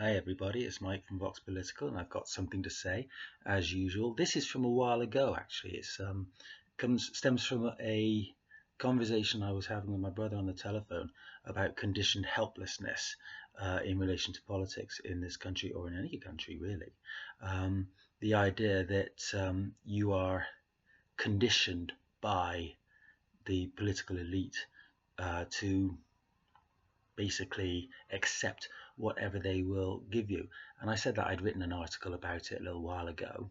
Hi everybody, it's Mike from Vox Political, and I've got something to say as usual. This is from a while ago actually. It's stems from a conversation I was having with my brother on the telephone about conditioned helplessness in relation to politics in this country, or in any country really. The idea that you are conditioned by the political elite to basically accept whatever they will give you. And I said that I'd written an article about it a little while ago,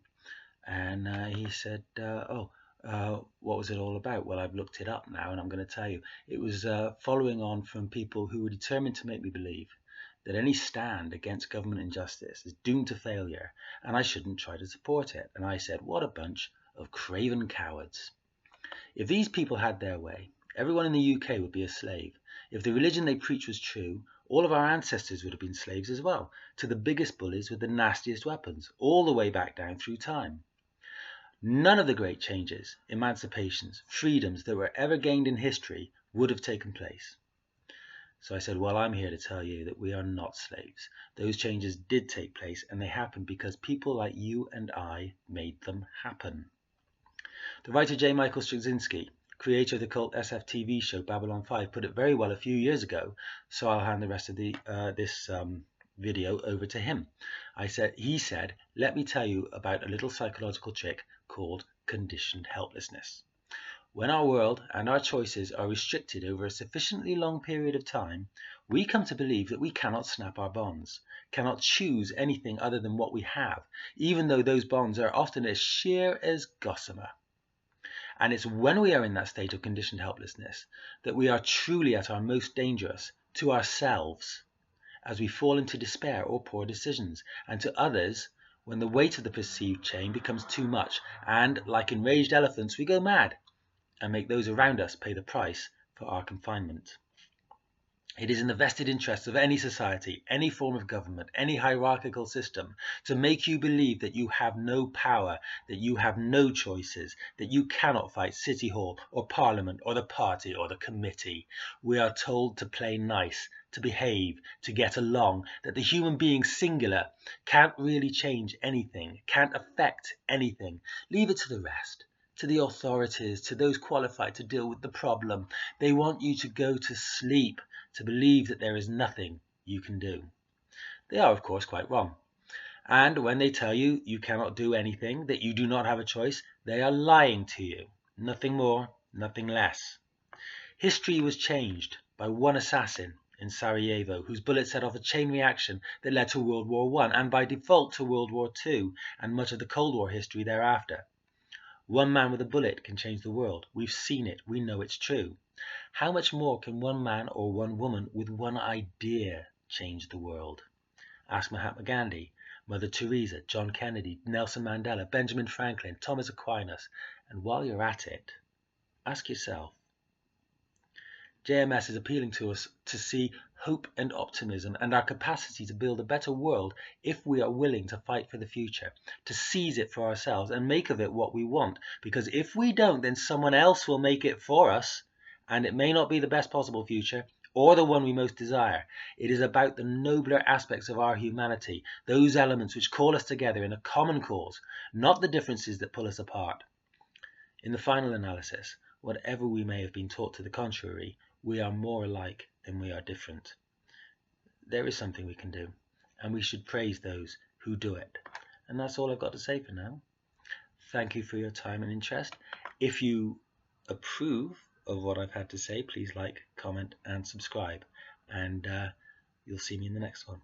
and he said, what was it all about? Well, I've looked it up now, and I'm going to tell you. It was following on from people who were determined to make me believe that any stand against government injustice is doomed to failure, and I shouldn't try to support it. And I said, what a bunch of craven cowards. If these people had their way, everyone in the UK would be a slave. If the religion they preach was true, all of our ancestors would have been slaves as well, to the biggest bullies with the nastiest weapons, all the way back down through time. None of the great changes, emancipations, freedoms that were ever gained in history would have taken place. So I said, well, I'm here to tell you that we are not slaves. Those changes did take place, and they happened because people like you and I made them happen. The writer J. Michael Straczynski, creator of the cult SF TV show Babylon 5, put it very well a few years ago, so I'll hand the rest of this video over to him. He said, let me tell you about a little psychological trick called conditioned helplessness. When our world and our choices are restricted over a sufficiently long period of time, we come to believe that we cannot snap our bonds, cannot choose anything other than what we have, even though those bonds are often as sheer as gossamer. And it's when we are in that state of conditioned helplessness that we are truly at our most dangerous to ourselves, as we fall into despair or poor decisions, and to others when the weight of the perceived chain becomes too much, and like enraged elephants we go mad and make those around us pay the price for our confinement. It is in the vested interests of any society, any form of government, any hierarchical system, to make you believe that you have no power, that you have no choices, that you cannot fight City Hall or Parliament or the party or the committee. We are told to play nice, to behave, to get along, that the human being singular can't really change anything, can't affect anything. Leave it to the rest, to the authorities, to those qualified to deal with the problem. They want you to go to sleep, to believe that there is nothing you can do. They are, of course, quite wrong. And when they tell you you cannot do anything, that you do not have a choice, they are lying to you. Nothing more, nothing less. History was changed by one assassin in Sarajevo, whose bullet set off a chain reaction that led to World War I, and by default to World War II, and much of the Cold War history thereafter. One man with a bullet can change the world. We've seen it. We know it's true. How much more can one man or one woman with one idea change the world? Ask Mahatma Gandhi, Mother Teresa, John Kennedy, Nelson Mandela, Benjamin Franklin, Thomas Aquinas. And while you're at it, ask yourself. JMS is appealing to us to see hope and optimism and our capacity to build a better world if we are willing to fight for the future, to seize it for ourselves and make of it what we want. Because if we don't, then someone else will make it for us, and it may not be the best possible future or the one we most desire. It is about the nobler aspects of our humanity, those elements which call us together in a common cause, not the differences that pull us apart. In the final analysis, whatever we may have been taught to the contrary, we are more alike than we are different. There is something we can do, and we should praise those who do it. And that's all I've got to say for now. Thank you for your time and interest. If you approve of what I've had to say, please like, comment, and subscribe. And you'll see me in the next one.